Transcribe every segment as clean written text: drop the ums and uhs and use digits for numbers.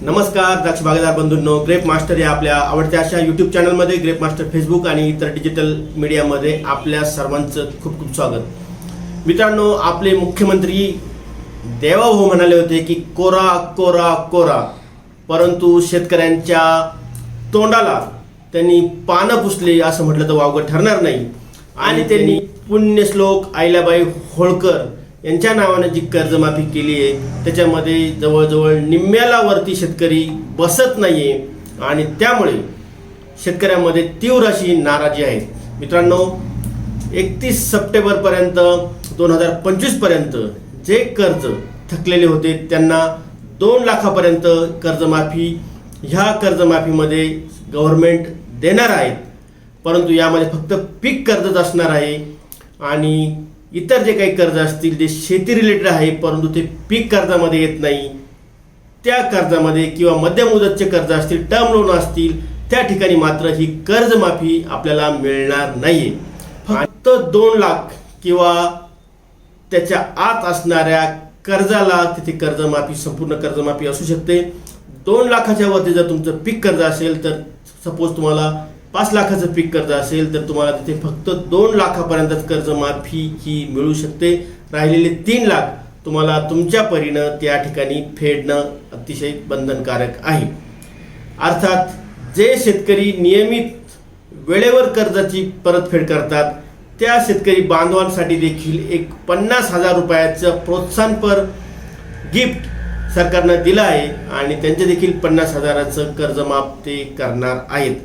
नमस्कार द्राक्ष बागायतदार बंधूंनो, ग्रेप मास्टर या आपल्या आवडत्या अशा यूट्यूब चॅनलमध्ये ग्रेप मास्टर फेसबुक आणि इतर डिजिटल मीडियामध्ये आपल्या सर्वांचं खूप खूप स्वागत। मित्रांनो, आपले मुख्यमंत्री देवाभाऊ म्हणाले होते की कोरा कोरा कोरा, परंतु शेतकऱ्यांच्या तोंडाला त्यांनी पानं पुसले असं म्हटलं तर वावगं ठरणार नाही। आणि त्यांनी पुण्यश्लोक अहिल्याबाई होळकर यांच्या नावाने जी कर्जमाफी केली आहे त्याच्यामध्ये जवळजवळ निम्म्याला वरती शेतकरी बसत नाहीये आणि त्यामुळे शेतकऱ्यांमध्ये तीव्र अशी नाराजी आहे। मित्रांनो, 31 सप्टेंबरपर्यंत 2025 पर्यंत जे कर्ज थकलेले होते त्यांना 2 लाखापर्यंत कर्जमाफी, ह्या कर्जमाफीमध्ये गव्हर्नमेंट देणार आहेत, परंतु यामध्ये फक्त पीक कर्जच असणार आहे आणि इतर जे काही कर्ज असतील जे शेती रिलेटेड आहे परंतु ते पीक कर्जामध्ये येत नाही, त्या कर्जामध्ये किंवा मध्यम मुदतचे कर्ज असतील, टर्म लोन असतील, त्या ठिकाणी मात्र ही कर्जमाफी आपल्याला मिळणार नाहीये। फक्त 2 लाख किंवा त्याच्या आत असणाऱ्या कर्जाला तिथे कर्जमाफी, संपूर्ण कर्जमाफी असू शकते। 2 लाखाच्या वरती जर तुमचं पीक कर्ज असेल तर सपोज तुम्हाला 5 लाखाचं पीक कर्ज असेल तर तुम्हाला तिथे फक्त 2 लाखापर्यंतच कर्जमाफी ही मिळू शकते। राहिलेले 3 लाख तुम्हाला तुमच्या परीनं त्या ठिकाणी फेडणं अतिशय बंधनकारक आहे। अर्थात जे शेतकरी नियमित वेळेवर कर्जाची परतफेड करतात त्या शेतकरी बांधवांसाठी देखील एक 50,000 रुपयाचं प्रोत्साहनपर गिफ्ट सरकारनं दिलं आहे आणि त्यांचे देखील 50,000चं कर्जमाफ ते करणार आहेत।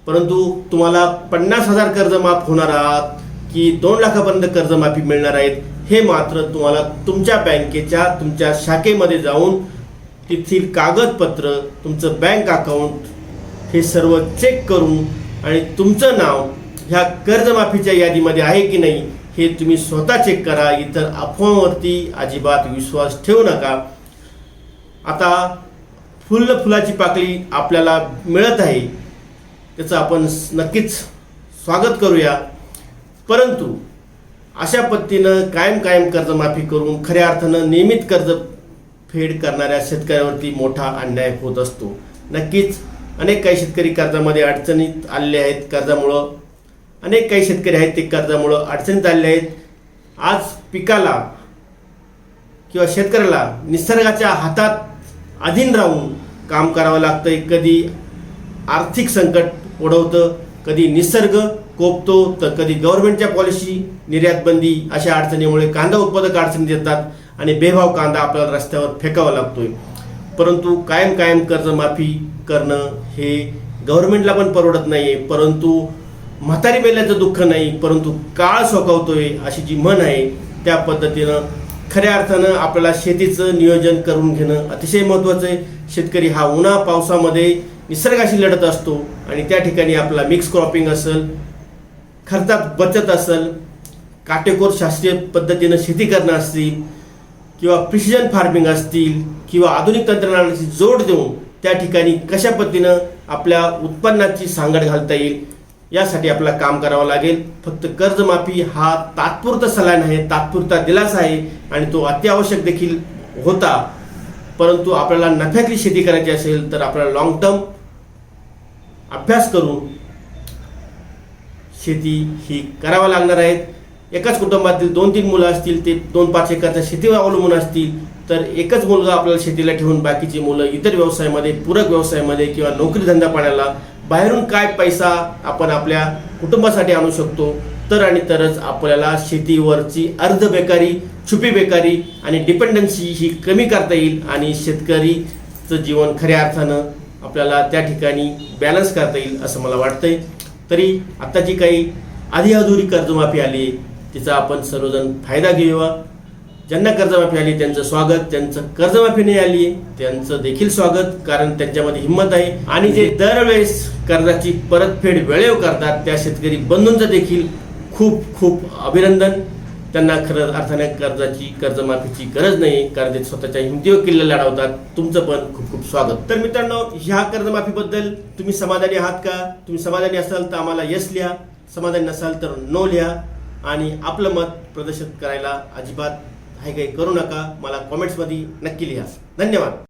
परंतु तुम्हाला 50,000 कर्जमाफ होणार आहात की 2 लाखापर्यंत कर्जमाफी मिळणार आहेत हे मात्र तुम्हाला तुमच्या बँकेच्या तुमच्या शाखेमध्ये जाऊन तिथील कागदपत्र, तुमचं बँक अकाउंट हे सर्व चेक करून आणि तुमचं नाव ह्या कर्जमाफीच्या यादीमध्ये आहे की नाही हे तुम्ही स्वतः चेक करा। इतर अफवांवरती अजिबात विश्वास ठेवू नका। आता फुलाची पाकळी आपल्याला मिळत आहे, त्याचं आपण नक्कीच स्वागत करूया, परंतु अशा पद्धतीनं कायम कर्जमाफी करून खऱ्या अर्थानं नियमित कर्ज फेड करणाऱ्या शेतकऱ्यावरती मोठा अन्याय होत असतो। नक्कीच अनेक काही शेतकरी कर्जामध्ये अडचणीत आलेले आहेत, कर्जामुळं अनेक काही शेतकरी आहेत ते कर्जामुळं अडचणीत आलेले आहेत। आज पिकाला किंवा शेतकऱ्याला निसर्गाच्या हातात अधीन राहून काम करावं लागतंय। कधी आर्थिक संकट ओढवतं, कधी निसर्ग कोपतो, तर कधी गव्हर्नमेंटच्या पॉलिसी, निर्यात बंदी अशा अडचणीमुळे कांदा उत्पादक अडचणी येतात आणि बेभाव कांदा आपल्याला रस्त्यावर फेकावा लागतोय। परंतु कायम कर्जमाफी करणं हे गव्हर्नमेंटला पण परवडत नाहीये, परंतु म्हातारी बेल्याचं दुःख नाही परंतु काळ सोकावतोय अशी जी म्हण आहे त्या पद्धतीनं खऱ्या अर्थानं आपल्याला शेतीचं नियोजन करून घेणं अतिशय महत्त्वाचं आहे। शेतकरी हा उन्हा पावसामध्ये निसर्गाशी लढत असतो आणि त्या ठिकाणी आपला मिक्स क्रॉपिंग असेल, खर्चात बचत असेल, काटेकोर शास्त्रीय पद्धतीनं शेती करणं असतील किंवा प्रिसिजन फार्मिंग असतील किंवा आधुनिक तंत्रज्ञानाची जोड देऊन त्या ठिकाणी कशा पद्धतीनं आपल्या उत्पन्नाची सांगड घालता येईल यासाठी आपल्याला काम करावं लागेल। फक्त कर्जमाफी हा तात्पुरता सलाह आहे, तात्पुरता दिलासा आहे आणि तो अत्यावश्यक देखील होता, परंतु आपल्याला नफ्यातली शेती करायची असेल तर आपल्याला लॉंग टर्म अभ्यास करून शेती ही करावा लागणार आहे। एकाच कुटुंबातील 2-3 मुलं असतील, ते 2-5 एकरच्या शेतीवर अवलंबून असतील तर एकच मुलगा आपल्याला शेतीला ठेवून बाकीची मुलं इतर व्यवसायामध्ये, पूरक व्यवसायामध्ये किंवा नोकरी धंदा पाण्याला बाहेरून काय पैसा आपण आपल्या कुटुंबासाठी आणू शकतो तर आणि तरच आपल्याला शेतीवरची अर्ध बेकारी, छुपी बेकारी आणि डिपेंडन्सी ही कमी करता येईल आणि शेतकरीचं जीवन खऱ्या अर्थानं आपल्याला त्या ठिकाणी बॅलन्स करता येईल असं मला वाटतंय। तरी आता जी काही आधी अधुरी कर्जमाफी आली तिचा आपण सर्वजण फायदा घेऊया। ज्यांना कर्जमाफी आली त्यांचं स्वागत, ज्यांचं कर्जमाफी नाही आली त्यांचं देखील स्वागत, कारण त्यांच्यामध्ये हिंमत आहे। आणि जे दरवेळेस कर्जाची परतफेड वेळेवर करतात त्या शेतकरी बंधूंचं देखील खूप अभिनंदन। त्यांना खरं अर्थाने कर्जमाफीची गरज नाही, कारण ते स्वतःच्या हिमतीवर किल्ले लढवतात। तुमचं पण खूप स्वागत। तर मित्रांनो, ह्या कर्जमाफीबद्दल तुम्ही समाधानी आहात का? तुम्ही समाधानी असाल तर आम्हाला यस लिहा, समाधानी नसाल तर नो लिहा आणि आपलं मत प्रदर्शित करायला अजिबात काही करू नका। मला कमेंट्समध्ये नक्की लिहा। धन्यवाद।